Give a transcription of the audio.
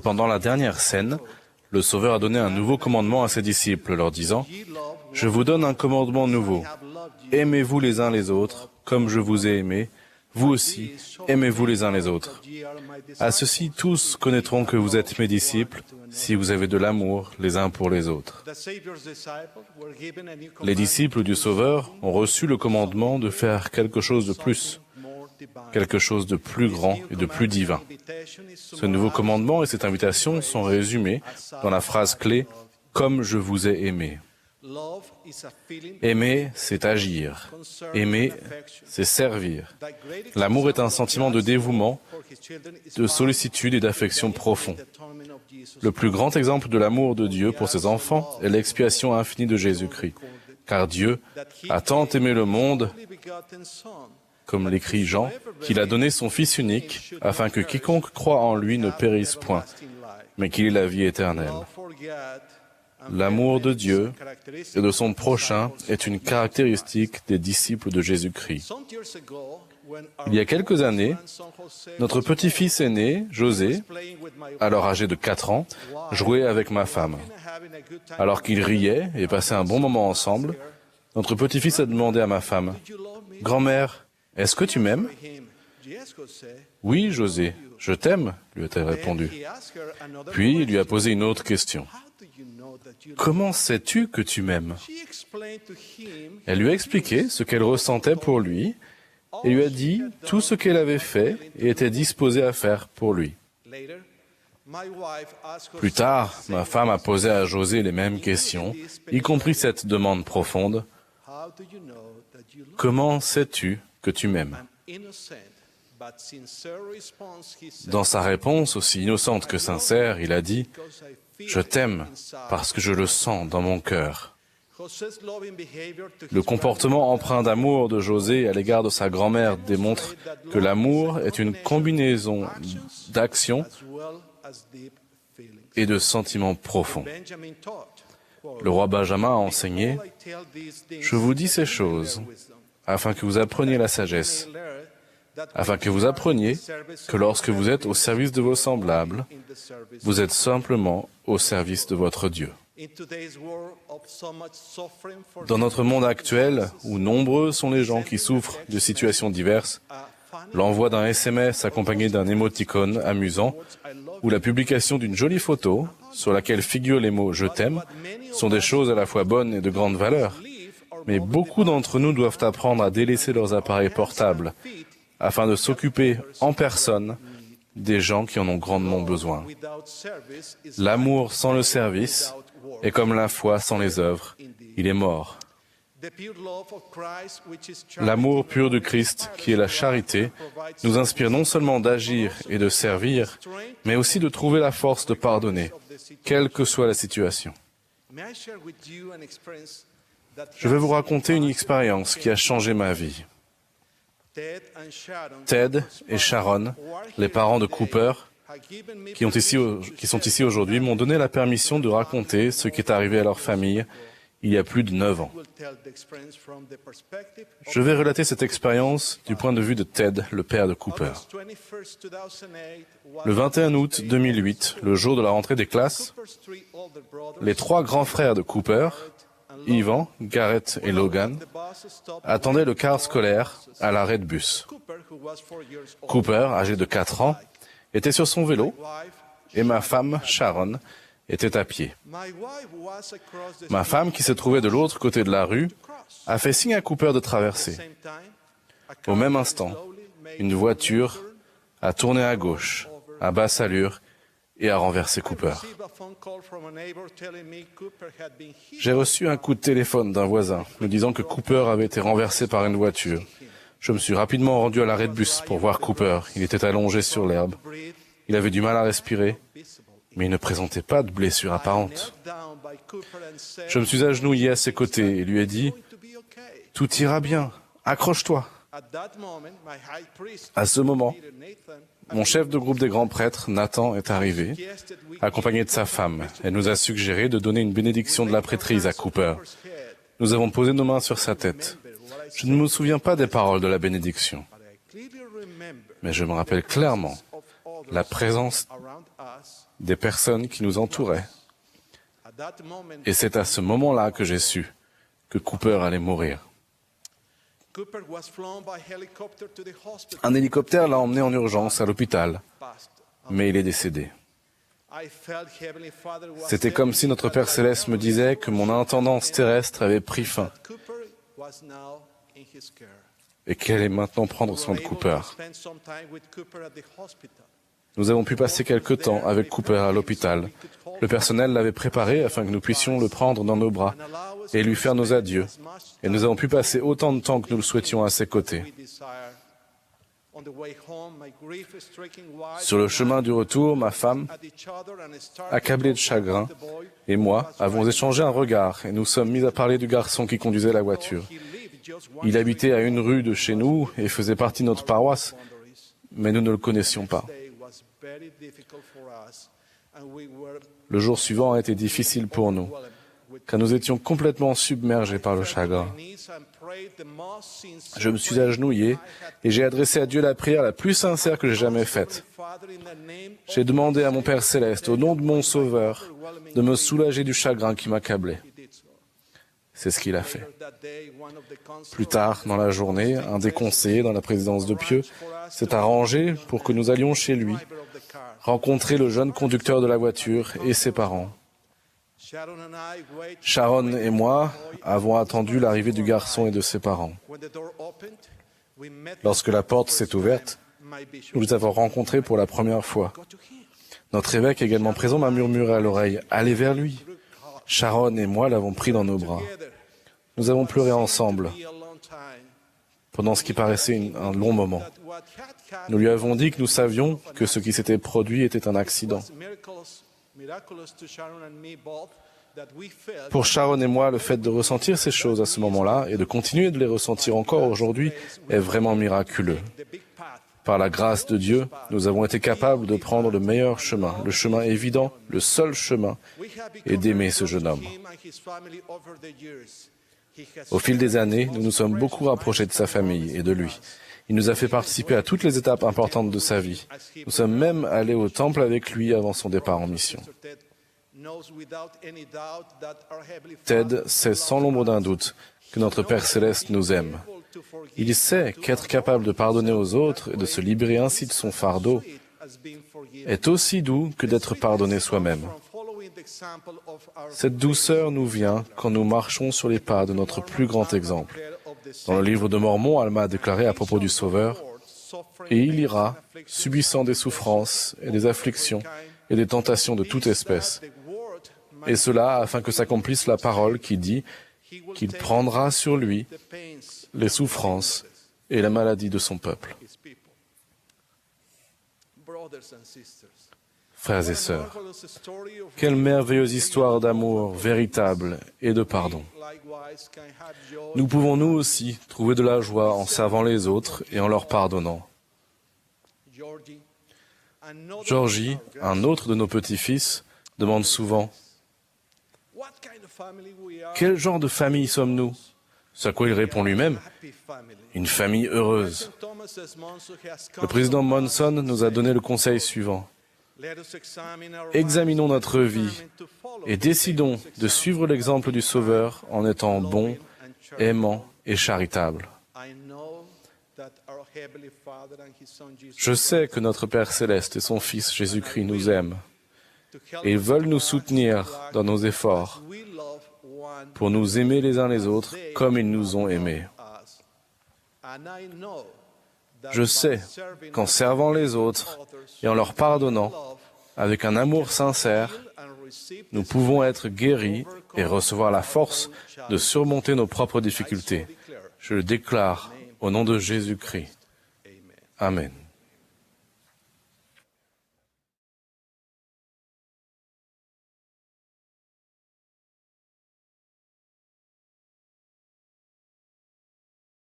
Pendant la dernière scène, le Sauveur a donné un nouveau commandement à ses disciples, leur disant « Je vous donne un commandement nouveau. Aimez-vous les uns les autres, comme je vous ai aimé. Vous aussi, aimez-vous les uns les autres. À ceci, tous connaîtront que vous êtes mes disciples, si vous avez de l'amour les uns pour les autres. » Les disciples du Sauveur ont reçu le commandement de faire quelque chose de plus, quelque chose de plus grand et de plus divin. Ce nouveau commandement et cette invitation sont résumés dans la phrase clé « Comme je vous ai aimé ». Aimer, c'est agir. Aimer, c'est servir. L'amour est un sentiment de dévouement, de sollicitude et d'affection profond. Le plus grand exemple de l'amour de Dieu pour ses enfants est l'expiation infinie de Jésus-Christ. Car Dieu a tant aimé le monde, comme l'écrit Jean, qu'il a donné son Fils unique, afin que quiconque croit en lui ne périsse point, mais qu'il ait la vie éternelle. L'amour de Dieu et de son prochain est une caractéristique des disciples de Jésus-Christ. Il y a quelques années, notre petit-fils aîné, José, alors âgé de 4 ans, jouait avec ma femme. Alors qu'ils riaient et passaient un bon moment ensemble, notre petit-fils a demandé à ma femme, « Grand-mère, est-ce que tu m'aimes ?»« Oui, José, je t'aime, » lui a-t-elle répondu. Puis il lui a posé une autre question. « Comment sais-tu que tu m'aimes ?» Elle lui a expliqué ce qu'elle ressentait pour lui et lui a dit tout ce qu'elle avait fait et était disposée à faire pour lui. Plus tard, ma femme a posé à José les mêmes questions, y compris cette demande profonde. « Comment sais-tu que tu m'aimes ?» Dans sa réponse, aussi innocente que sincère, il a dit « Je t'aime parce que je le sens dans mon cœur. » Le comportement empreint d'amour de José à l'égard de sa grand-mère démontre que l'amour est une combinaison d'actions et de sentiments profonds. Le roi Benjamin a enseigné « Je vous dis ces choses afin que vous appreniez la sagesse, afin que vous appreniez que lorsque vous êtes au service de vos semblables, vous êtes simplement au service de votre Dieu. » Dans notre monde actuel, où nombreux sont les gens qui souffrent de situations diverses, l'envoi d'un SMS accompagné d'un émoticône amusant ou la publication d'une jolie photo sur laquelle figurent les mots « je t'aime » sont des choses à la fois bonnes et de grande valeur. Mais beaucoup d'entre nous doivent apprendre à délaisser leurs appareils portables afin de s'occuper en personne des gens qui en ont grandement besoin. L'amour sans le service est comme la foi sans les œuvres, il est mort. L'amour pur du Christ, qui est la charité, nous inspire non seulement d'agir et de servir, mais aussi de trouver la force de pardonner, quelle que soit la situation. Je vais vous raconter une expérience qui a changé ma vie. Ted et Sharon, les parents de Cooper, qui sont ici aujourd'hui, m'ont donné la permission de raconter ce qui est arrivé à leur famille il y a plus de 9 ans. Je vais relater cette expérience du point de vue de Ted, le père de Cooper. Le 21 août 2008, le jour de la rentrée des classes, les 3 grands frères de Cooper, Ivan, Garrett et Logan, attendaient le car scolaire à l'arrêt de bus. Cooper, âgé de 4 ans, était sur son vélo et ma femme, Sharon, était à pied. Ma femme, qui se trouvait de l'autre côté de la rue, a fait signe à Cooper de traverser. Au même instant, une voiture a tourné à gauche, à basse allure, et a renversé Cooper. J'ai reçu un coup de téléphone d'un voisin me disant que Cooper avait été renversé par une voiture. Je me suis rapidement rendu à l'arrêt de bus pour voir Cooper. Il était allongé sur l'herbe. Il avait du mal à respirer, mais il ne présentait pas de blessure apparente. Je me suis agenouillé à ses côtés et lui ai dit « Tout ira bien, accroche-toi ». À ce moment, mon chef de groupe des grands prêtres, Nathan, est arrivé, accompagné de sa femme. Elle nous a suggéré de donner une bénédiction de la prêtrise à Cooper. Nous avons posé nos mains sur sa tête. Je ne me souviens pas des paroles de la bénédiction, Mais je me rappelle clairement la présence des personnes qui nous entouraient. Et c'est à ce moment-là que j'ai su que Cooper allait mourir. Un hélicoptère l'a emmené en urgence à l'hôpital, mais il est décédé. C'était comme si notre Père Céleste me disait que mon intendance terrestre avait pris fin et qu'elle allait maintenant prendre soin de Cooper. Nous avons pu passer quelque temps avec Cooper à l'hôpital. Le personnel l'avait préparé afin que nous puissions le prendre dans nos bras et lui faire nos adieux. Et nous avons pu passer autant de temps que nous le souhaitions à ses côtés. Sur le chemin du retour, ma femme, accablée de chagrin, et moi avons échangé un regard et nous sommes mis à parler du garçon qui conduisait la voiture. Il habitait à une rue de chez nous et faisait partie de notre paroisse, mais nous ne le connaissions pas. Le jour suivant a été difficile pour nous, car nous étions complètement submergés par le chagrin. Je me suis agenouillé et j'ai adressé à Dieu la prière la plus sincère que j'ai jamais faite. J'ai demandé à mon Père Céleste, au nom de mon Sauveur, de me soulager du chagrin qui m'accablait. C'est ce qu'il a fait. Plus tard, dans la journée, un des conseillers dans la présidence de Pieux s'est arrangé pour que nous allions chez lui, rencontrer le jeune conducteur de la voiture et ses parents. Sharon et moi avons attendu l'arrivée du garçon et de ses parents. Lorsque la porte s'est ouverte, nous les avons rencontrés pour la première fois. Notre évêque, également présent, m'a murmuré à l'oreille « Allez vers lui ». Sharon et moi l'avons pris dans nos bras. Nous avons pleuré ensemble pendant ce qui paraissait un long moment. Nous lui avons dit que nous savions que ce qui s'était produit était un accident. Pour Sharon et moi, le fait de ressentir ces choses à ce moment-là et de continuer de les ressentir encore aujourd'hui est vraiment miraculeux. Par la grâce de Dieu, nous avons été capables de prendre le meilleur chemin, le chemin évident, le seul chemin, et d'aimer ce jeune homme. Au fil des années, nous nous sommes beaucoup rapprochés de sa famille et de lui. Il nous a fait participer à toutes les étapes importantes de sa vie. Nous sommes même allés au temple avec lui avant son départ en mission. Ted sait sans l'ombre d'un doute que notre Père Céleste nous aime. Il sait qu'être capable de pardonner aux autres et de se libérer ainsi de son fardeau est aussi doux que d'être pardonné soi-même. Cette douceur nous vient quand nous marchons sur les pas de notre plus grand exemple. Dans le livre de Mormon, Alma a déclaré à propos du Sauveur, « Et il ira, subissant des souffrances et des afflictions et des tentations de toute espèce. Et cela afin que s'accomplisse la parole qui dit qu'il prendra sur lui les souffrances et la maladie de son peuple. » Frères et sœurs, quelle merveilleuse histoire d'amour véritable et de pardon. Nous pouvons nous aussi trouver de la joie en servant les autres et en leur pardonnant. Georgie, un autre de nos petits-fils, demande souvent « Quel genre de famille sommes-nous » Ce à quoi il répond lui-même « Une famille heureuse ». Le président Monson nous a donné le conseil suivant. Examinons notre vie et décidons de suivre l'exemple du Sauveur en étant bons, aimants et charitables. Je sais que notre Père Céleste et son Fils Jésus-Christ nous aiment et ils veulent nous soutenir dans nos efforts pour nous aimer les uns les autres comme ils nous ont aimés. Je sais qu'en servant les autres et en leur pardonnant, avec un amour sincère, nous pouvons être guéris et recevoir la force de surmonter nos propres difficultés. Je le déclare au nom de Jésus-Christ. Amen.